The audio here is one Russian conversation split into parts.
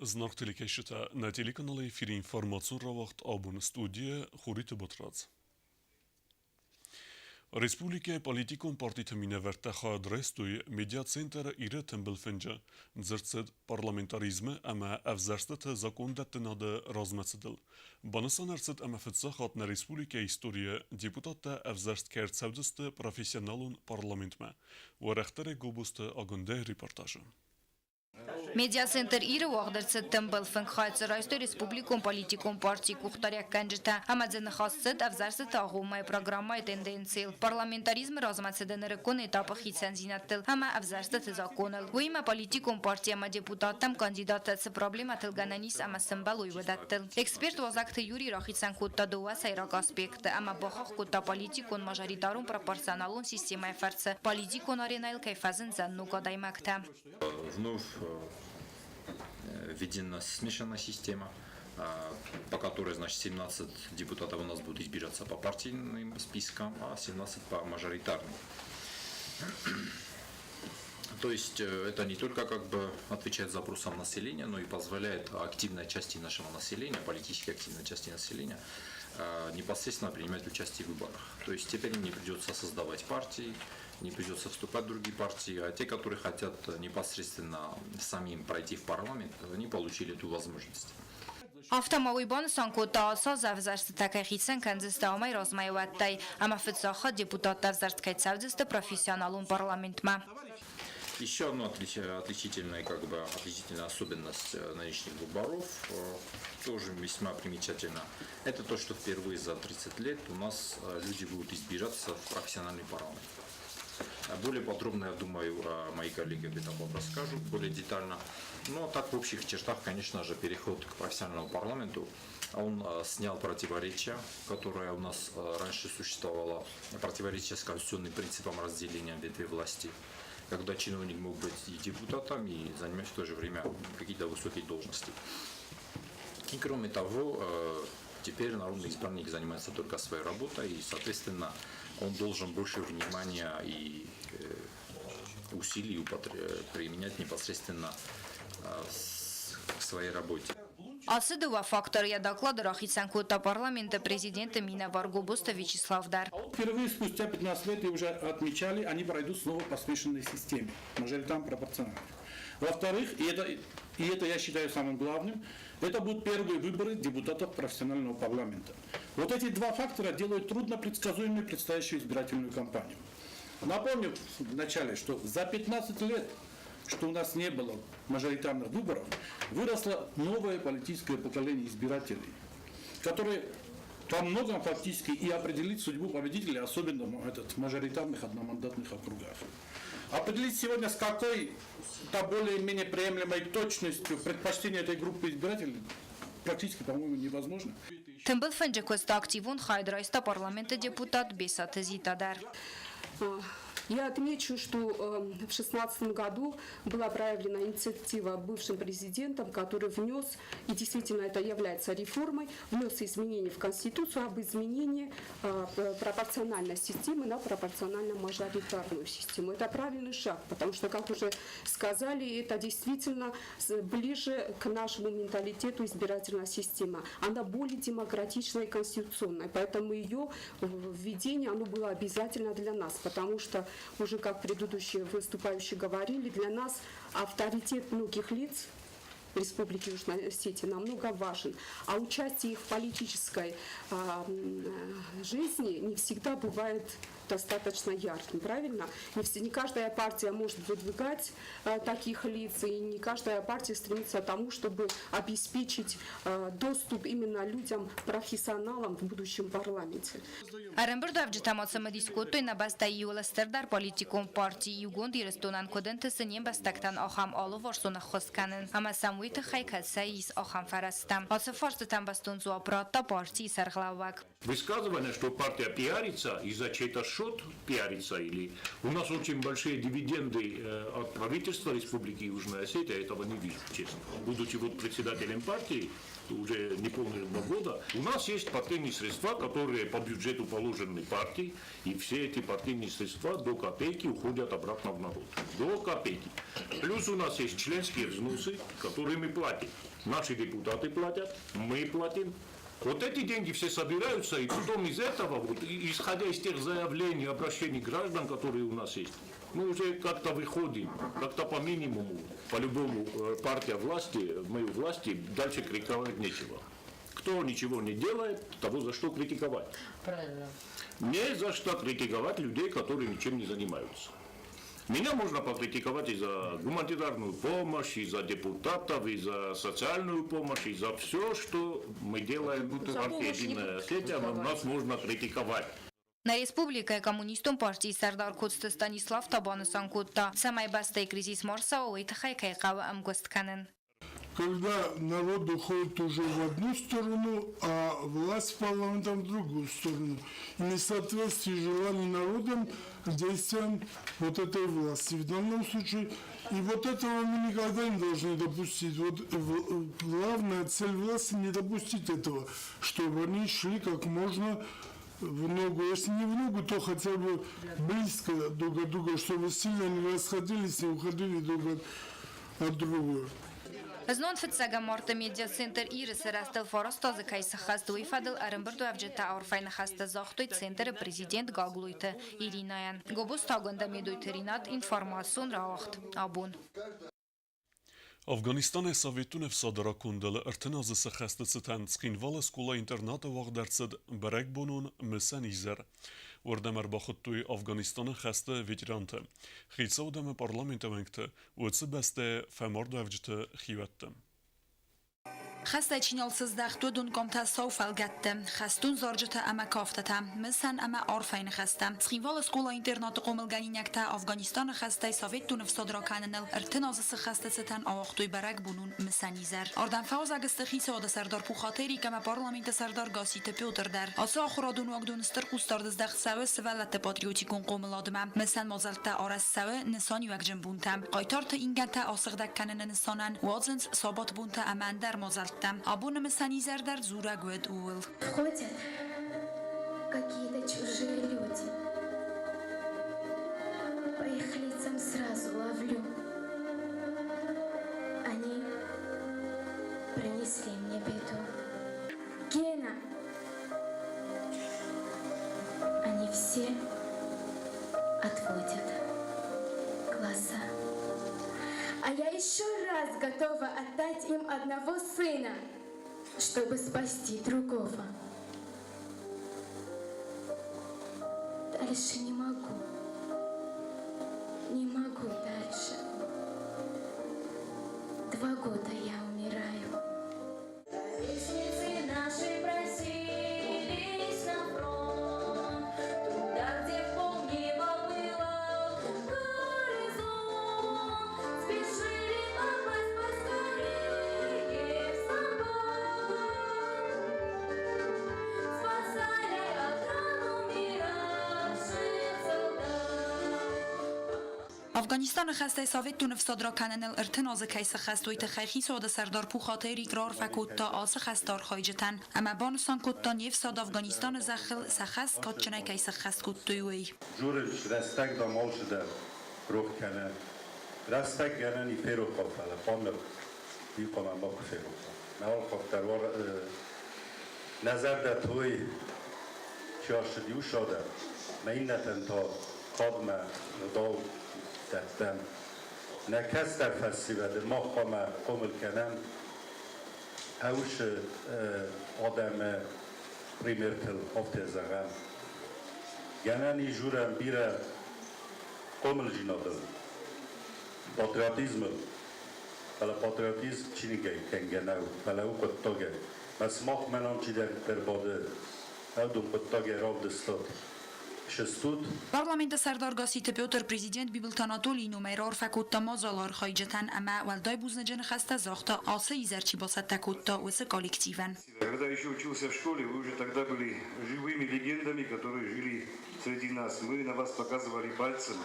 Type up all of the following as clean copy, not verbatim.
Знак телекешета на телеканале эфире информацион равахт абун студия Хурит Батрац. Республика политикум партита минаверта хадрестуй медиа центр ире тембелфенджа дзерцед парламентаризмы ама авзарстата закондаттынады размацыдыл. Банысан арцет ама фетсахат на республика история депутатта авзарст керцавдысты профессионалун парламентма. Варахтаре губусты агунде репортажы. Մեդիա-ցենտր իրը ուաղդրցը տմբլ ֆնքայցր այստոր Ռեսպուբլիկոն պոլիտիկոն պարտի կուղտարյակ կանջտա համաձնխասցդ ավզարսը տաղում այ պրոգրամմայ տենդենցիլ պարլամենտարիզմը ռազմացեդները կոն էտապը խիցան զինատել համա ավզարսը թզակոնել ոիմա պոլիտիկոն պարտի ամա դեպուտատամ կանդիդատացը պրոբլեմա թլգանանիս ամա սմբալ ույվդատել էքսպերտ վազակթը յուրի ռախիցան կոտտադովաս այրակ ասպեկտ ամա բոխախ կոտտա պոլիտիկոն մաժարիտարուն պրոպորցիոնալուն սիստեմայ ֆարցը պոլիտիկոն արենայլ կայֆազն զաննու կադаймակթա Введена смешанная система, по которой, значит, 17 депутатов у нас будут избираться по партийным спискам, а 17 по мажоритарным. То есть это не только как бы отвечает запросам населения, но и позволяет активной части нашего населения, политически активной части населения, непосредственно принимать участие в выборах. То есть теперь им не придется создавать партии, не придется вступать в другие партии, а те, которые хотят непосредственно самим пройти в парламент, они получили эту возможность. Автомобиль санкота созавзарст такахицен канзестаумай розмайваттай, амафицаха депутат авзарст кайцавдиста профессионалун парламентма. Еще одна отличительная особенность нынешних выборов, тоже весьма примечательно, это то, что впервые за 30 лет у нас люди будут избираться в профессиональный парламент. Более подробно, я думаю, мои коллеги об этом вам расскажут, более детально. Но так в общих чертах, конечно же, переход к профессиональному парламенту, он снял противоречия, которое у нас раньше существовало, противоречия с конституционным принципом разделения ветвей власти, когда чиновник мог быть и депутатом, и занимать в то же время какие-то высокие должности. И кроме того, теперь народный избранник занимается только своей работой, и, соответственно, он должен больше внимания и усилий применять непосредственно к своей работе. Асыдова фактория доклада Рахицанкота парламента президента Мина Варгобуста Вячеслав Дар. Впервые спустя 15 лет, и уже отмечали, они пройдут снова по смешанной системе, мажоритарно пропорционально. Во-вторых, и это я считаю самым главным, это будут первые выборы депутатов профессионального парламента. Вот эти два фактора делают трудно предсказуемой предстоящую избирательную кампанию. Напомню вначале, что за 15 лет, что у нас не было мажоритарных выборов, выросло новое политическое поколение избирателей, которые во многом фактически и определить судьбу победителей, особенно в мажоритарных одномандатных округах. Определить сегодня с какой-то более-менее приемлемой точностью предпочтения этой группы избирателей практически, по-моему, невозможно. Тэмбэл фэнджэквэста активун хайдрайста парламента депутат Бесаты Зитадар. Я отмечу, что в 2016 году была проявлена инициатива бывшим президентом, который внес, и действительно это является реформой, внес изменения в Конституцию об изменении пропорциональной системы на пропорционально-мажоритарную систему. Это правильный шаг, потому что, как уже сказали, это действительно ближе к нашему менталитету избирательная система. Она более демократичная и конституционная, поэтому ее введение оно было обязательно для нас, потому что уже как предыдущие выступающие говорили, для нас авторитет многих лиц Республики Южной Осетии намного важен, а участие их в политической жизни не всегда бывает достаточно ярким, правильно? Не каждая партия может выдвигать таких лиц, и не каждая партия стремится к тому, чтобы обеспечить доступ именно людям, профессионалам в будущем парламенте. Аренбурдав джитамоцамы дискутой на баста юластердар политикум партии югонд ирестонан коденты сынем бастактан ахам алу варсона хосканын, ама самуиты хайкатса из ахам фарастам. Асы фарстытан бастун зуапратта партии сарглавак. Высказывание, что партия пиарится, и за чей-то счет пиарится, или у нас очень большие дивиденды от правительства Республики Южная Осетия, я этого не вижу, честно. Будучи вот председателем партии, уже не полных 2 года, у нас есть партийные средства, которые по бюджету положены партии, и все эти партийные средства до копейки уходят обратно в народ. До копейки. Плюс у нас есть членские взносы, которые мы платим. Наши депутаты платят, мы платим. Вот эти деньги все собираются, и потом из этого, вот, исходя из тех заявлений, обращений граждан, которые у нас есть, мы уже как-то выходим, как-то по минимуму, по-любому партия власти, в мою власти, дальше критиковать нечего. Кто ничего не делает, того за что критиковать. Правильно. Не за что критиковать людей, которые ничем не занимаются. Меня можно покритиковать и за гуманитарную помощь, и за депутатов, и за социальную помощь, и за все, что мы делаем в партии «Единая Осетия», нас можно критиковать. На республика коммунистом партии Сардар Куцты Станислав Табанусан Кутта. Самай бастай кризис Марса уйта хайкайкава Амгостканен. Когда народ уходит уже в одну сторону, а власть парламентом в другую сторону. И несоответствие желаний народом действиям вот этой власти. В данном случае, и вот этого мы никогда не должны допустить. Вот главная цель власти не допустить этого, чтобы они шли как можно в ногу. Если не в ногу, то хотя бы близко друг от друга, чтобы сильно не расходились, не уходили друг от друга. Знон фитсага Марта медиа центр Ирис растел форостазы кайса хаст уйфадыл арымбырду авджета аурфайна хаста захтой центр президент Гаглуйта Иринаян. Гобус таганда медуйты Ринат информацион раахт. Абун. Afganistane Sovetun ev sadarakundalı ırtınazısı xəstəçətən skinvala skula internatı vaqdərçid bərək bunun müsən izər. Ordəmər baxıttuy Afganistanı xəstə veterantı. Xilsə odəmə parlamentə vəngtə, uçı bəstə fəmardu əvcitə xivətdə. خسته چینال سزدختو دون کمتا سوفل گتم خستون زارجتا اما کافتتا مثلا اما آرفین خستم سخیوال سکولا اینترنات قوملگانی نکتا افغانستان خسته ساویت دون افصادرا کننل ارتنازس خسته ستن آوختوی برک بونون مسنیزر اردن فوز اگست خیسه آده سردار پوخاتری کما پارلمنت سردار گاسیت پیوتر در آسا آخورا دون واقدون استر قوستار دزدخ سوه سولت پاتریوتیکون قوملادمم مثلا مازلتا آرس سوه نسانی وک جنبونتم قایتار تا اینگتا آسغدک کنن نسانن وازنس سابات بونتا امن در مازلت Абуна Месанизер дар зура гуэд уил. Ходят какие-то чужие люди. По их лицам сразу ловлю. Они принесли мне беду. Гена! Они все отводят глаза. А я еще раз готова отдать им одного сына, чтобы спасти другого. Дальше не могу. Не могу дальше. 2 года я умираю. Ровесницы наши просились на фронт, туда, где полнеба было горизонт. Спешили попасть поскорее в собор. Спасали от ран умиравших солдат. افغانستان خسته ساویت دون افصادرا کننل ارتناز کیس خستوی تخیخی ساده سردار پوخاتری گرار فکوت تا آس خستار خایجتن اما بانسان کت تا نیف ساد افغانستان زخل سخست کتچنه کیس خست کت تویوی جورش رستک دامال شده روح کنه رستک گرنی پیرو خواهد خواهد بیقامن با پیرو نوال خواهد دروار نظر در توی شاشدیو شده ما این نتن تا قادم نداو دستم نکس در فستیوال ما خواهم قومل کنم هوش آدم پریمرتل هفته زغم گنانی جورم بیره قومل جیناده پاتریاتیزم ولی پاتریاتیزم چی نگه کنگنو ولی او قطاگه مسماخ منام چی در باده او دو قطاگه راب دستاد 600 Parlamenta Sardar-Gosite Piotr prezident Bibiltanatoli numeror fakutta mozalar khayjatan ama walday buznajene khasta zakhta asa izarchi bosat takutta wese коллективен. Когда еще учился в школе, вы уже тогда были живыми легендами, которые жили среди нас. Мы на вас показывали пальцем,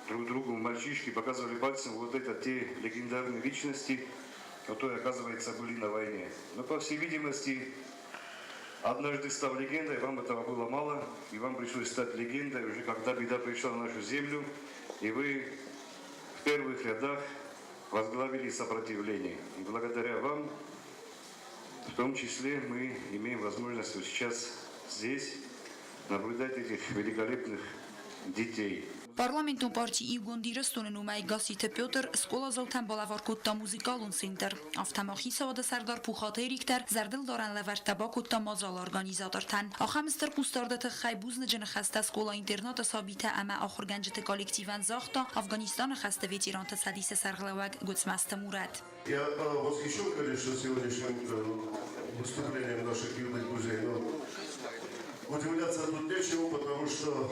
друг другу, мальчишки показывали пальцем вот это те легендарные личности, которые, оказывается, были на войне. Но, по всей видимости, однажды став легендой, вам этого было мало, и вам пришлось стать легендой уже когда беда пришла на нашу землю, и вы в первых рядах возглавили сопротивление. И благодаря вам, в том числе, мы имеем возможность вот сейчас здесь наблюдать этих великолепных детей. Parlamentul partijii Gondirăstun numai Gosite Piotr Scola Zoltán Balavarkutta Muzikalun Center. Avtamaxi savada Sardar Puxaterikter Zardil Doran Levertabakutta Mazal organizatortan. Axamster Qustardata Xaybuzne Xasta Scola Internata Sabita ama Axurganjete коллективан Захта Афганистана Xasta ветеранта Садиса Сарглаваг Гуцмаста Мурат. Я восхищен, конечно, сегодняшним выступлением наших юных друзей, но удивляться тут нечего, потому что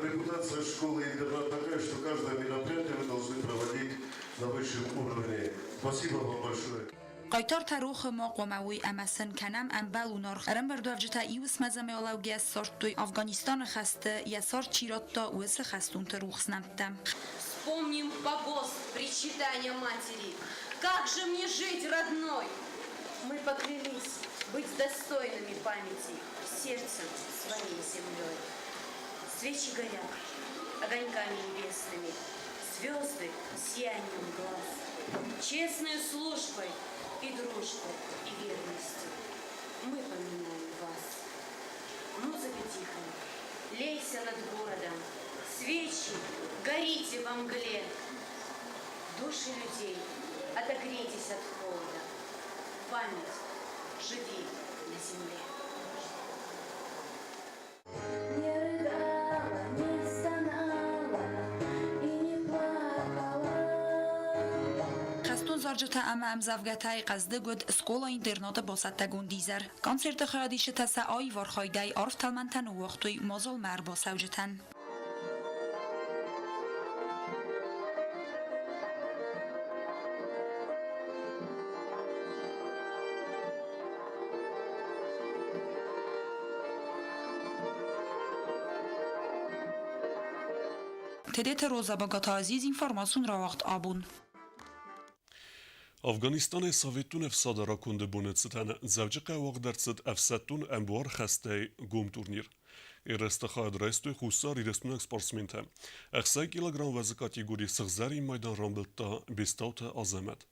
репутация школы-интернат такая, что каждое мероприятие вы должны проводить на высшем уровне. Спасибо вам большое. قایتار تاروخ ما قوموی امسن کنم انبالونار ارم بردو افجتا ایوس مزمه اولاوگی سارت توی افغانستان خسته یا سارت چیرات تا اوس خستون تروخ سنمتم. Вспомним погост причитания матери. Как же мне жить, родной? Мы поклялись быть достойными памяти сердцем своей землей. Свечи горят огоньками небесными, звезды сиянием глаз, честной службой и дружбой и верностью. Мы поминаем вас. Музыка тихая, лейся над городом, свечи, горите во мгле. Души людей, отогрейтесь от холода. Память, живи на земле. Не рыдала, не стонала и не плакала. خستون زارجتا اما امزافگتای قصده گود سکولا اینترنات باسته گوندیزر. کنسرت خیادیش تسا آی وارخایدای عرف تلمنتن و وقتوی مازال مر باسوجتن. تدیت روزا باگات عزیز اینفورماسیون را وقت آبون. Afganistane Sovetun efsadara kunde bunetsetan zavjqa waqdartset efsatun embuar khaste gum turnir. Ирестаха адресту хусар ирестунак спортсмента. 80 килограмм вазы категории сыгзари майдан рамбылта бестаута азамат.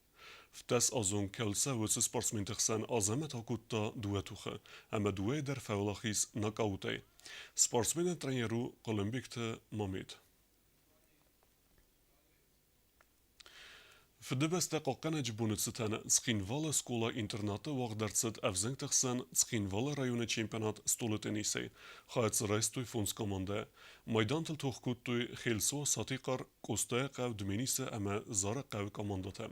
Втас азон келса высы спортсмента хсан азамат акутта дуэтуха. Ама дуэ дар фаулахис нокаутай. Спортсмена тренеру Колумбикта Мамед. في دبست قاقنا جبونت ستان سخينوالا سكولا انترناتا واغدرتسد افزنگ تخسن سخينوالا رايون چمپيونات ستول تنيسي خايت رئيستوي فونس كومانده ميدان تل توخكوتوي خيلسو ساتيقار كوستا قاو دمينيسا اما زار قاو كومانداتا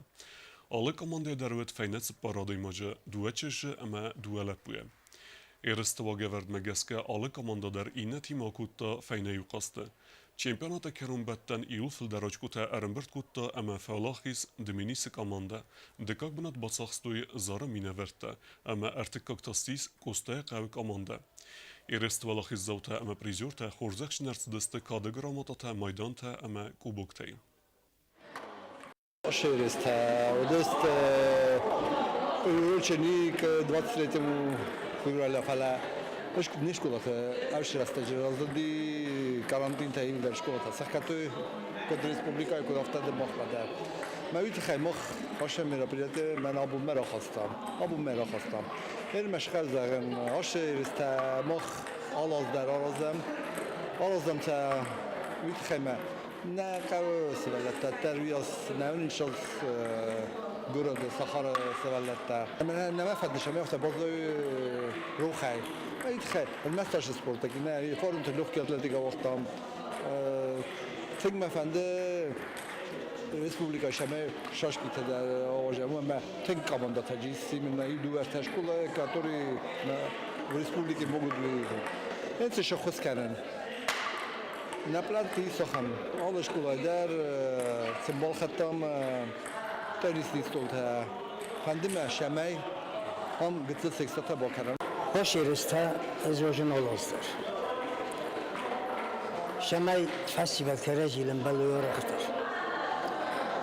آله كومانده دروت فينت سپارادوي ماجا دوچش اما دوالپوية Eristova geverd megeske alle komanda der inne tima kutta fejne yuqaste. Çempionata kerumbetten ilfil deraj kuta erimbert kutta ama falahis diminisi komanda. Dekak binat basaxstoy zara mineverte ama ertikak tastis kosta qav komanda. Eristova lahis zawta ama prizyorta xorzak şnertsdeste kadegramata maydanta ama kuboktay. Шереста, одест ученик 23-му февраля фала. Не школата, а шереста жразди карантин таим дар школата. Сахкатой код республика и код автоде мохмада. Мавит хаймох хоша мероприятие мен абум мера хастам. Эр машхал загам шереста мох алаз дар алаздам та вит хайма نه قوی سوالت ترویاس نه اون شخص گرد سخار سوالت من نمی‌فهمم می‌افته بازی روحی ایت خیر المستاش سپورت که نه فورم تلوخ که اتلتیکا وقتام فکر می‌فهمده республика шаме шашките در آواجمو ما تنگ команда таджиси من این دو تشکیل کاتوری в республике могут быть انت شو خص كانن نبلانتي سخم أول شكولا دار سمبل ختم تاريخ ديستولتها خندمة شماي هم قلت سكسة بكرة Başarısta ezojun oluzdur. Şamay festival kereciyle balıyor aktar.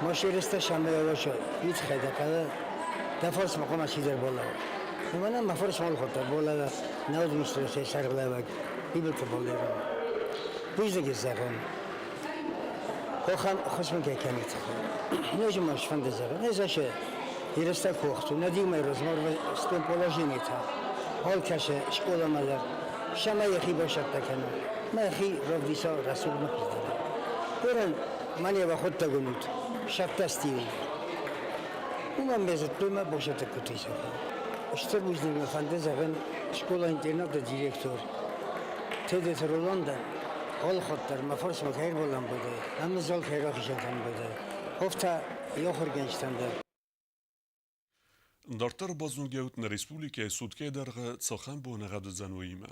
Başarısta şamay oluşu hiç kadar defors makama şider bola. Bana mafors mal khotar bola navd müstürse şargılamak bibil kabollar. Bu yüzden gezerim. Koxam xosmun ki kanit. Ne cumar şfandezar. Ne zaşı yeresta koxtu. Ne diyeyim rozmar ve stem poложение ta. حال کشه شکل مادر شما یکی باشد تکنه من یکی رفیسا رسول نپیدم برن من یه خود تگونید شب تستیم اونم بزد به من باشد تکوتیسه اشتر بودیم فنده زغن شکل اینترنت دیرکتور تدت رولانده حال خود در مفرس مکهر بولم بوده همه زال خیراخیشتن بوده هفته یا خورگنشتن در Դարտար բազնուգեութն Ռեսպուլիկայի սուտկե դարղը ծախան բոնեղադը զանոյիմը։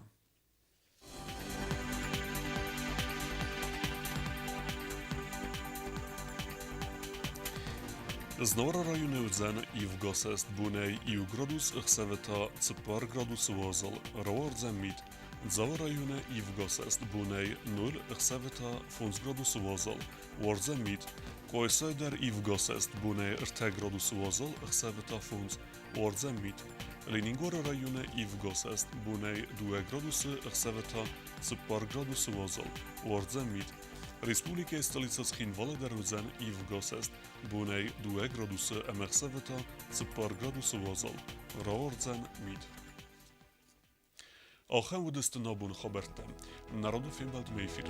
Znora rajone udzan i v gosest bunej i u gradus xseveta cipar gradus vozal, roar zamit. Dzava rajone i v gosest bunej 0 xseveta fons gradus vozal, war zamit. Koysayder i v gosest bunej rte gradus vozal, xseveta fons, war zamit. Leningora rajone i v gosest bunej 2 gradus xseveta cipar gradus vozal, war zamit. Республика столица Схинвала Дарузан и в Госест, Буней 2 градуса Амерсевета, Ципар градуса Вазал, Раорзан Мид. Ахам удестенабун хабертем, народу фимбалд мейфир.